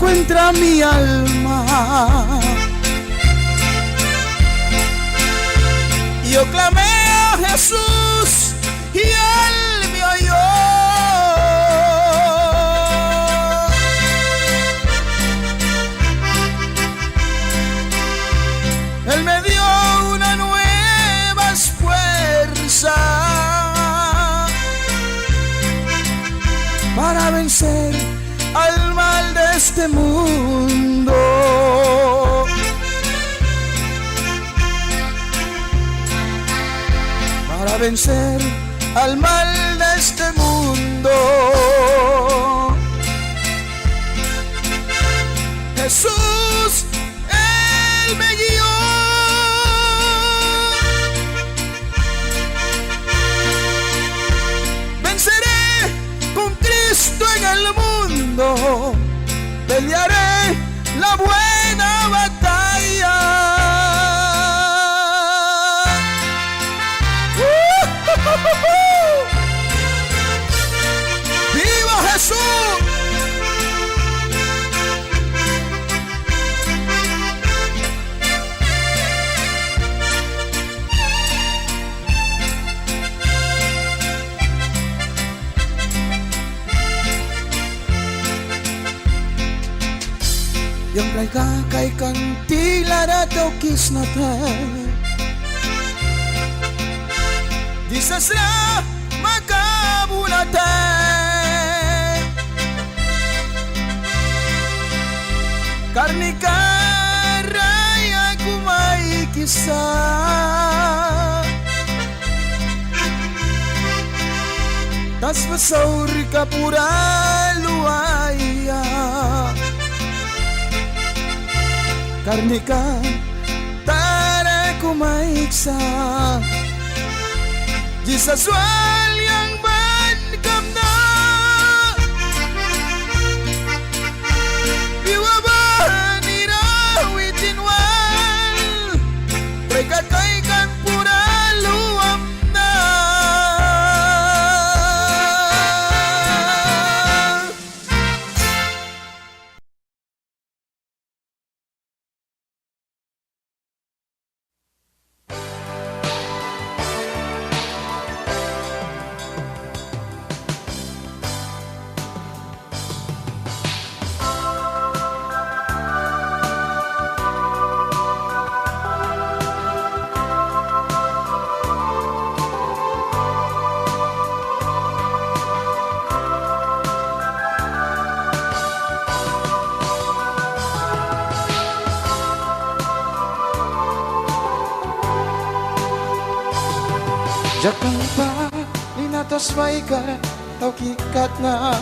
encuentra mi alma. Yo clamé a Jesús y Él me oyó. Él me dio una nueva fuerza para vencer al mal de este mundo. Para vencer al mal de este mundo. Jesús, Él me guió. Venceré con Cristo en el mundo. Pelearé la buena batalla. ¡Viva Jesús! Yang laika kay kantila na tokis natin. Disas na makabulatan. Karni karay ako may kisa. Tas masaur ka pura luaya. Karni ka tara ko may iksa. Jisaswal yang bankam na Iwaban irawitin wal Prekatay kan pura luam na. Jakang pa, linatas baikar, tau kikat na.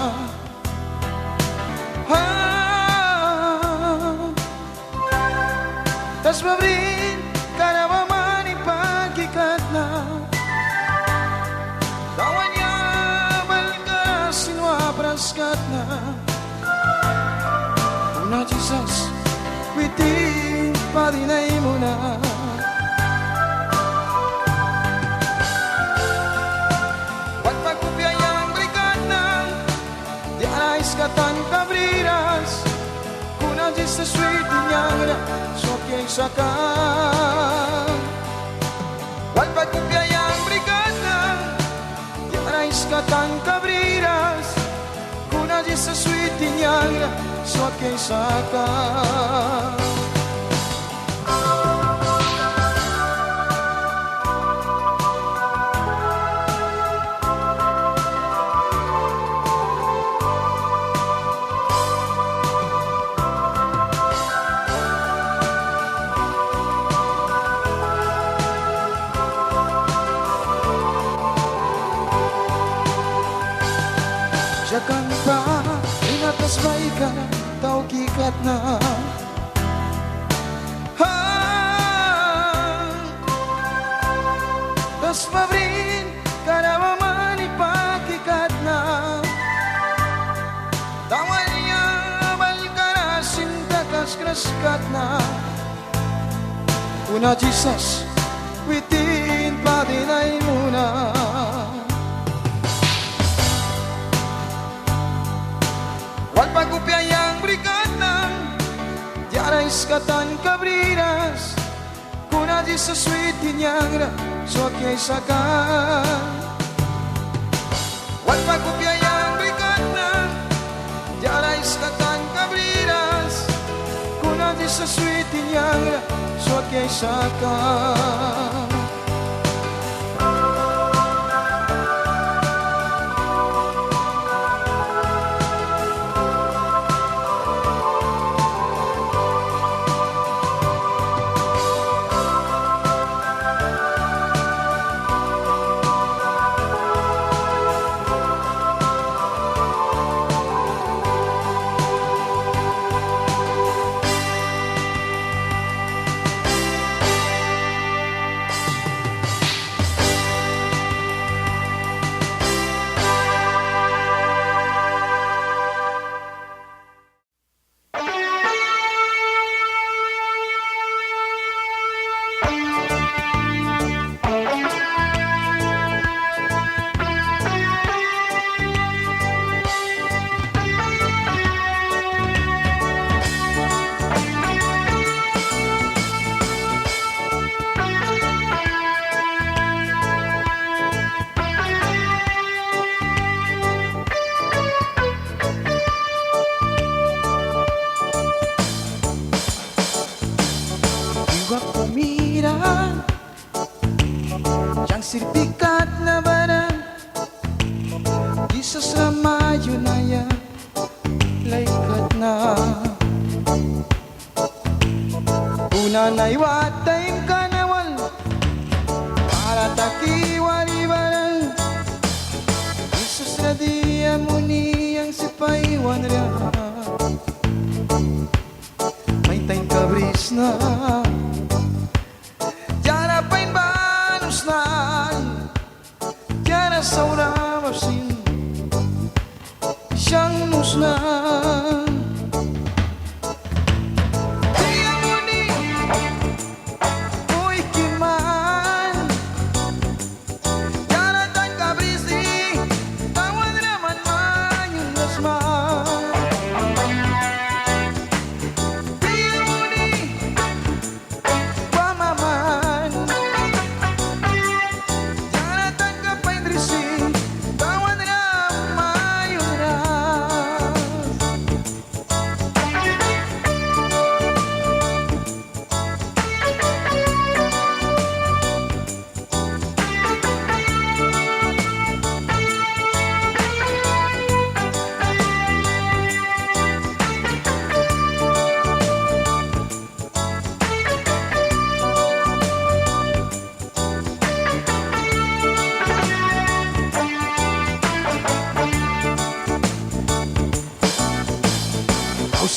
Tas babrin, kana mamani pagkikat na. Tawan niya, malga, sinwapraskat na. Una Jesus, witing, padinay mo na. Katan cabriras, kuna jista sweet nyangra, so que sacan. Walpat kupya yang brigada, yarais katan cabriras, kuna jista sweet nyangra, so que sacan. Jakang pa, inatas baikar, tau kikat na. Tas pabrin, kana mamani pakikat na. Tawan niya, balkara, sintakas kraskat na. Una Jesus, witin padinay muna. Walpag upya yang brigada, sa sweet tinyagra so kay sakay wal pagkupyayang bigat na diaray skatan kabriras kuna di sa sweet tinyagra so kay sakay yang sertifikat na barang Isa sa mayo na yan Laikat na Una na iwatay kanawal Para takiwali barang Isa sa diya mo niyang sipaywan rin May tayong kabris na Diana saura masin siyang musnan Diya muni Uy kiman Diana tan kabrisi Tawad naman man yung lasman Diya muni Pamaman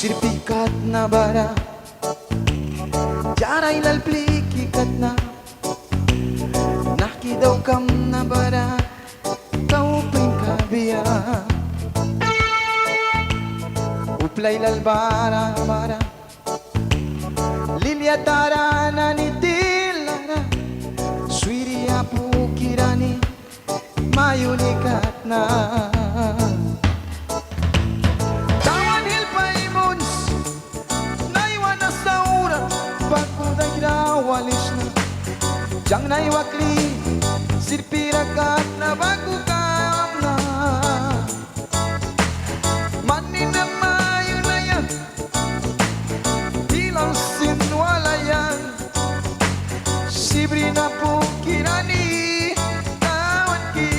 Sirpikat na bara Jaray lalplikikat na Nakidaw kam na bara Kau pingkabiya Uplay lalbara bara Lilyatara na nitilara Swiriya pukirani Mayunikat na walis na Diyang naiwakli Sirpirakat na bagukam na Manin na mayo na yan Ilang sinwala yan Sibri na po kirani Tawad ki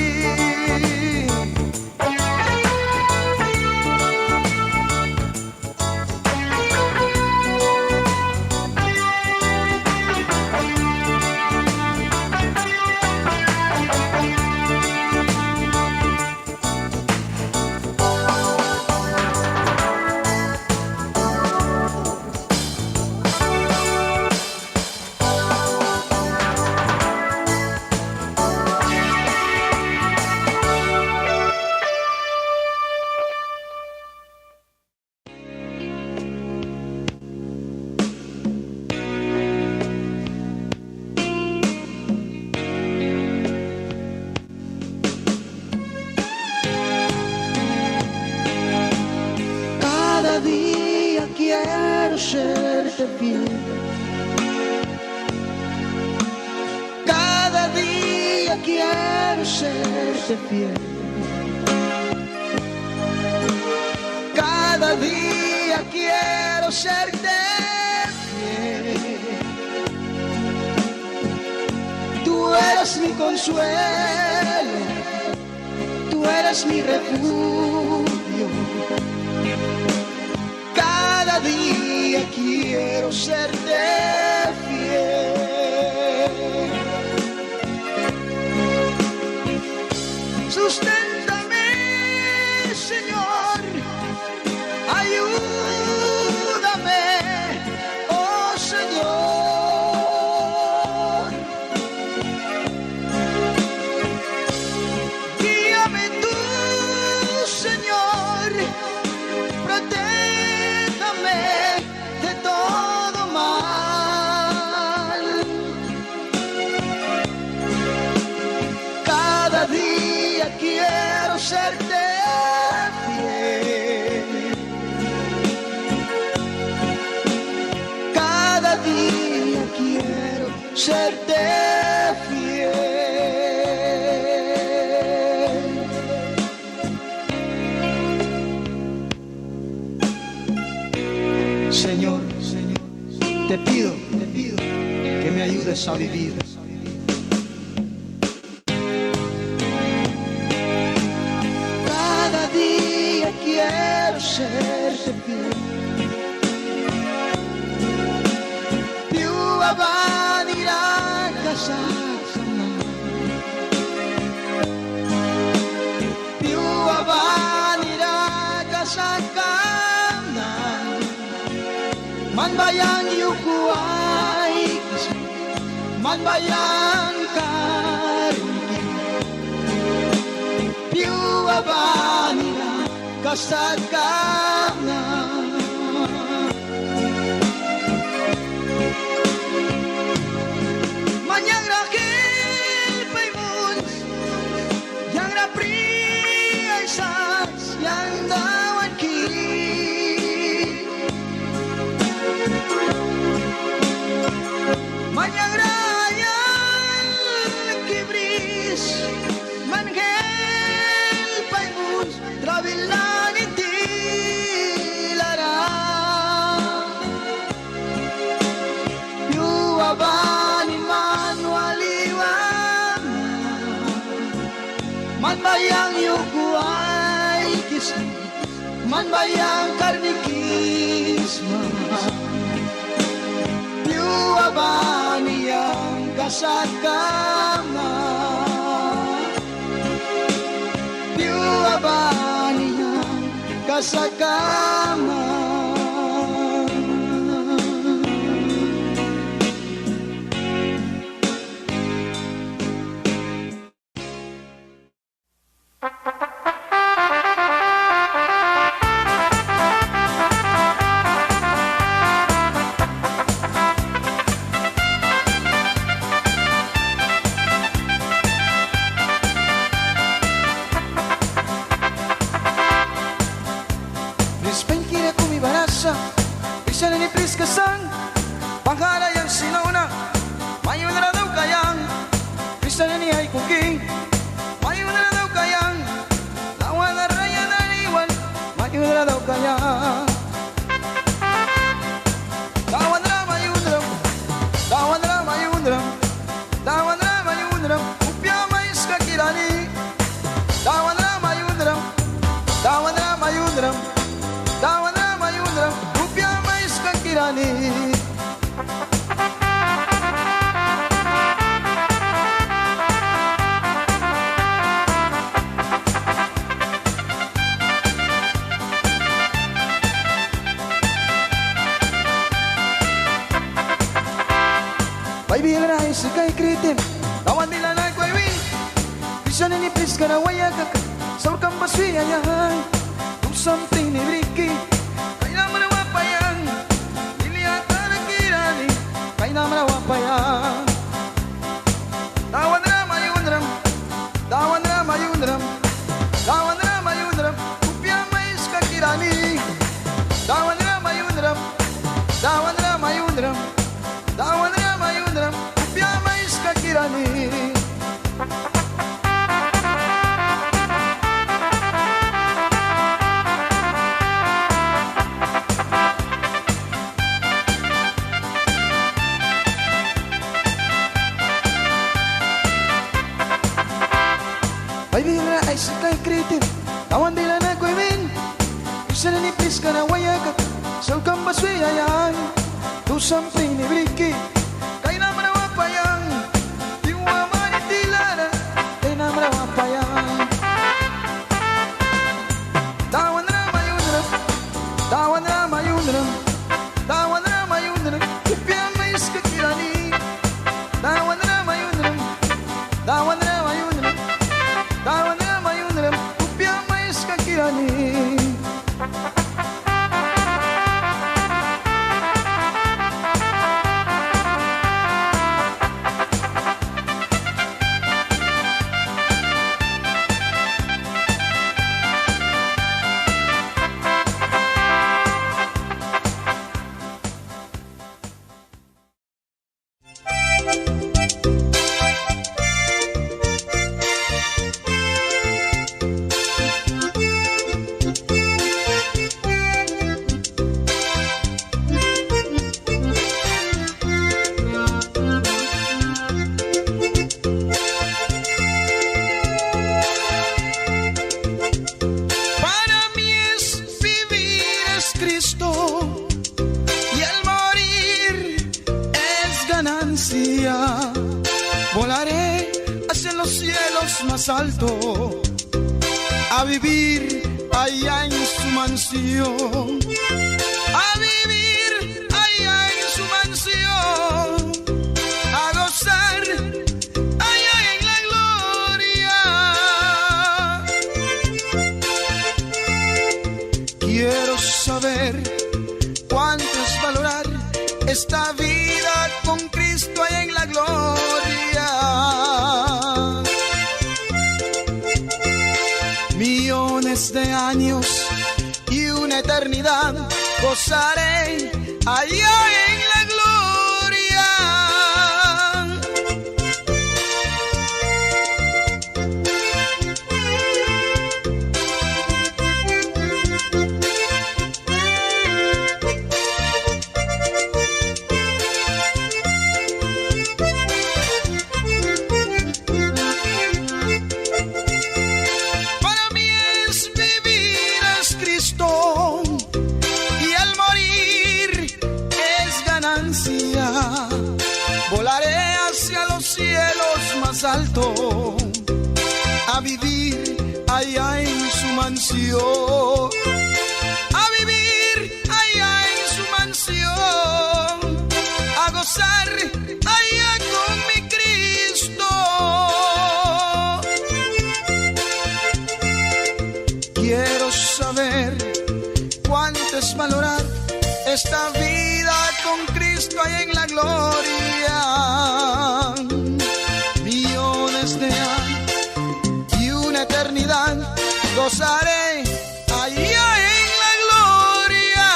quiero serte fiel. Cada día quiero serte fiel. Tú eres mi consuelo, tú eres mi refugio. Cada día quiero serte fiel. Susténtame, Señor, ayúdame, oh Señor. Guíame tú, Señor, protégame de todo mal. Cada día quiero serte fiel. Cada día quiero serte fiel. Señor, te pido que me ayudes a vivir. Cada día quiero serte fiel. Più avanti la casa, più avanti la casa. Man bayang yukuay, man bayang kariki, più avanti la kasagana. Man yang rakil paymuns, yang rapri ay sas, yang dawan ki. Manyang rayan kibris, manghel paymus, trabilan itilara. Yuwabanin manualiwan, man bayang yukuay kisma, man bayang karnikisma. Abani ang kasagama, più abani ang kasagama. Dawan na mayundram, upya mais kakirani. si kay kritin tawan dila na kuimin isa na ni plis ka na wayakat sol kang baswayayan tu sampay ni briki kay na manawapayang tiwa manitilana kay na manawapayang tawan na mayunram tawan na mayunram tawan na mayunram kupya may iskakirani tawan na mayunram tawan na mayunram tawan na mayunram kupya may iskakirani Volaré hacia los cielos más altos, a vivir allá en su mansión, a vivir allá en su mansión, a gozar allá en la gloria. Quiero saber cuánto es valorar esta vida con Cristo allá en la gloria. Millones de años y una eternidad gozaré allá en la gloria. Volaré hacia los cielos más altos, a vivir allá en su mansión, a vivir allá en su mansión, a gozar allá con mi Cristo. Quiero saber cuánto es valorar esta vida con Cristo allá en la gloria. Millones de años y una eternidad gozaré allá en la gloria.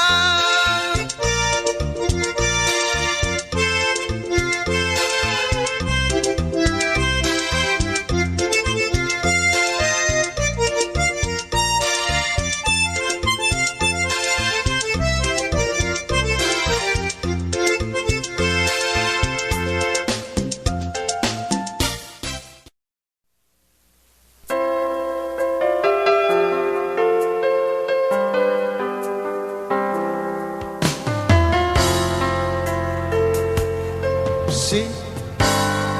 Sí,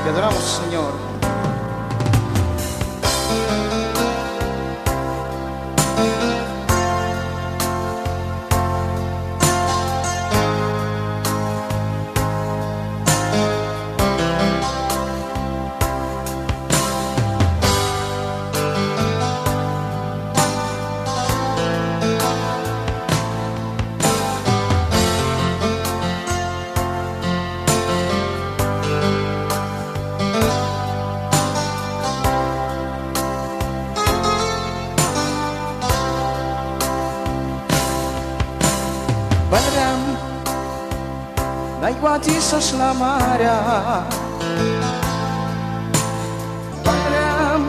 te adoramos, Señor. Jesus lamara Padram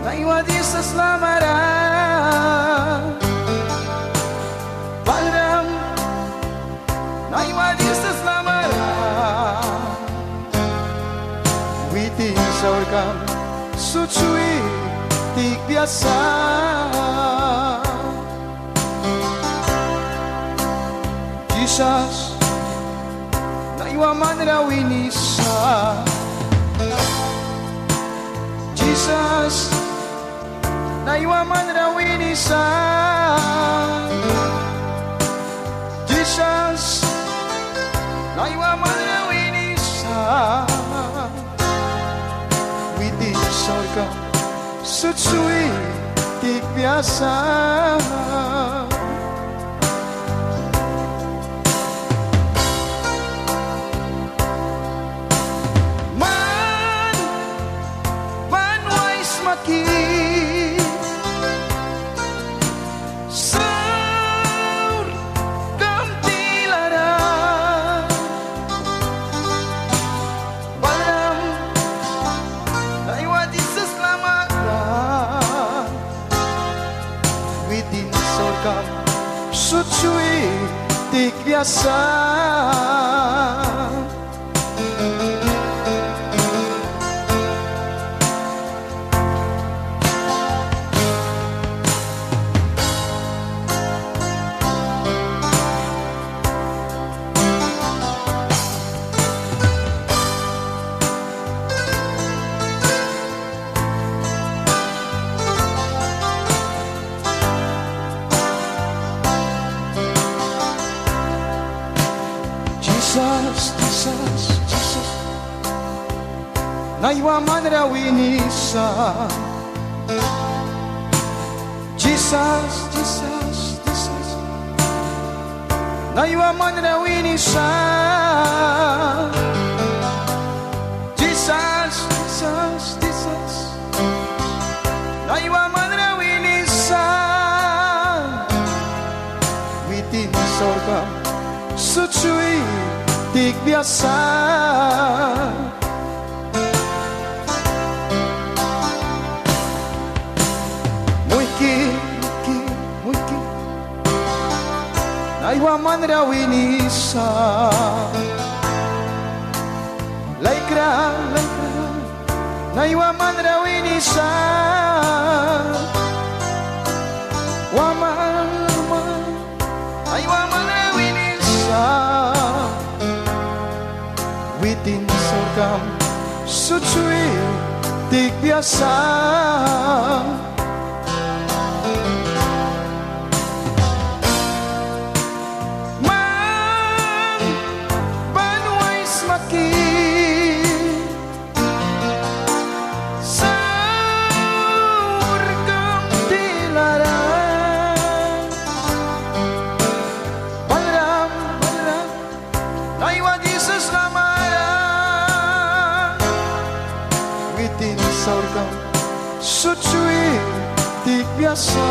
Naiwa Jesus lamara Padram Naiwa Jesus lamara Witi saurkam sucui ti biasa. Jesus, naiwaman raw inisa. Jesus, naiwaman raw inisa. Jesus, naiwaman raw inisa. Within sorga, sutsui tik biasa. Sutsui tik biasa. Jesus, Jesus, Jesus, naiwaman raw inisa. Jesus, Jesus, Jesus, naiwaman raw inisa. Jesus, Jesus, Jesus, naiwaman raw inisa. Within sorga, sutsui tik biasa. Muiki, naiwaman raw inisa. Laikra, naiwaman raw inisa. Waman, naiwaman raw inisa. Within sorgam, sutsui tik biasa. Man, banwais maki saurgam dilarang. Balaram, naiwa Jesus lama. Within sorgam, sutsui tik biasa.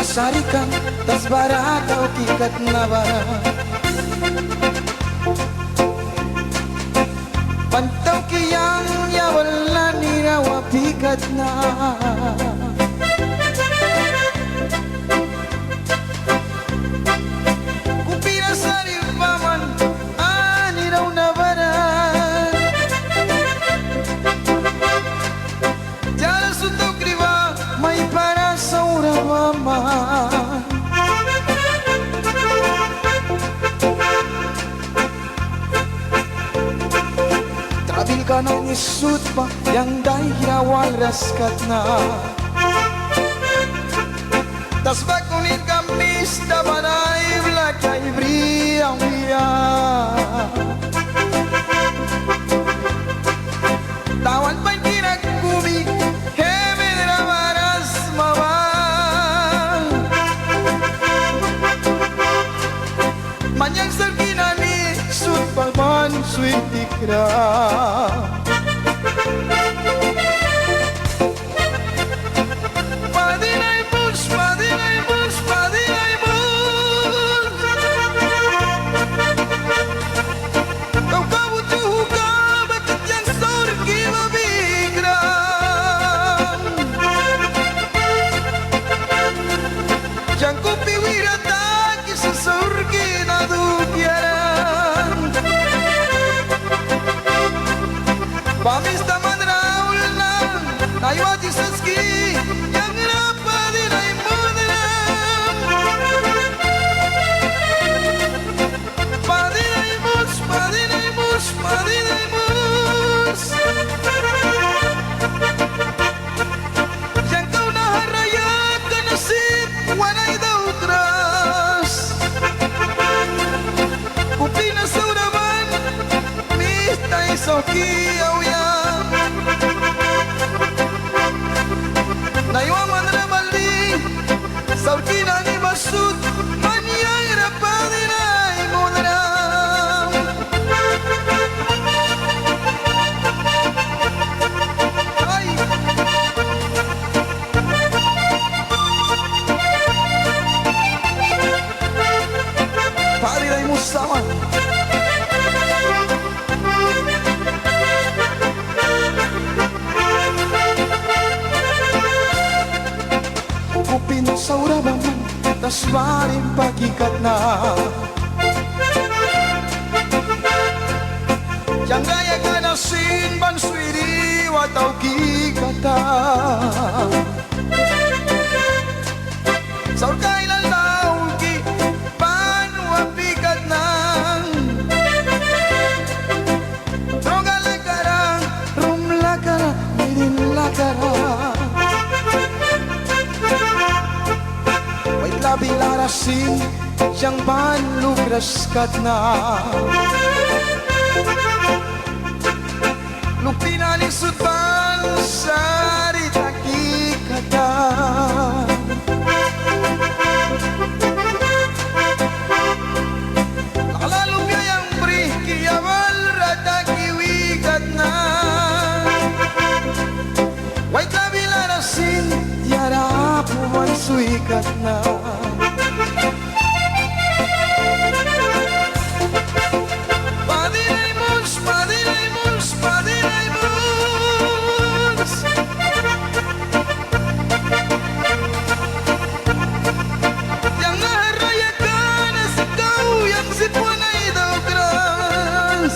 Sarikan tas barata o kikat na bara. Pantaw kiyang yawala nirawa pikat na. Kupira sari paman aniraw na bara. Jala suntok riba may para sa urawama. Trabil ka ng isut pa yang dahil raskat na. Tas bakunin kamis da banay blakay briyang biya. kinani sut paman sweet tikra. Padilay bus, padilay bus, padilay bus. Kau kabut juga bakit yang surgi mabigram. Jangan ku piwira taki sa surgi na dubyaran. Pamista man raul na naywati saski yang rapadilay modram. Padilay bus, padilay bus, padilay bus. Yang kau naharayat ka nasib wanay daw tras. Kupina sa uraman mistay sa kiyaw yan. Naiwaman na mali sa urkina ni Basud manyang rapadilay modram. Ay! Padilay mo saman. Kupin sa uraman tas maring pagikat na. Yang gaya ka na sinban swiri wataw kikata. Saur kailan lauki panuapikat na. Droga lakara, rum lakara, midin lakara. Wait labi larasin, siyang panlugras kat na. Lupina ni sutban sari takikata. Lalalupya yang beri kiamal rata kiwikat na. Wait labi larasin, tiara puman suikat na. Padilay mus, padilay mus, padilay mus. Yang naharayakan na si kau yang si punay daw kras.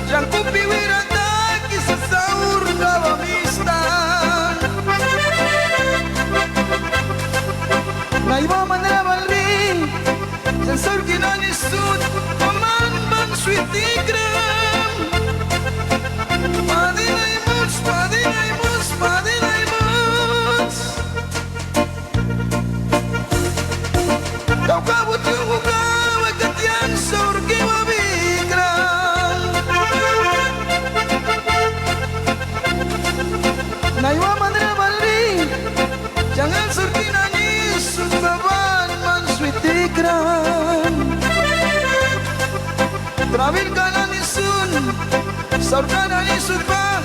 Yang kupiwira taki sa saur kawamistan. Naiwaman na malring sensor kinanisud paman bang sweet tigram. Padilay mus, padilay mus, padilay mus. Kau kabut yung ugaw agad yan surgi mabigram. Naiwaman na malring jangan surgi nanis baban man sweet tigram. Tramil ka na ni sun, saur ka na ni sun pa,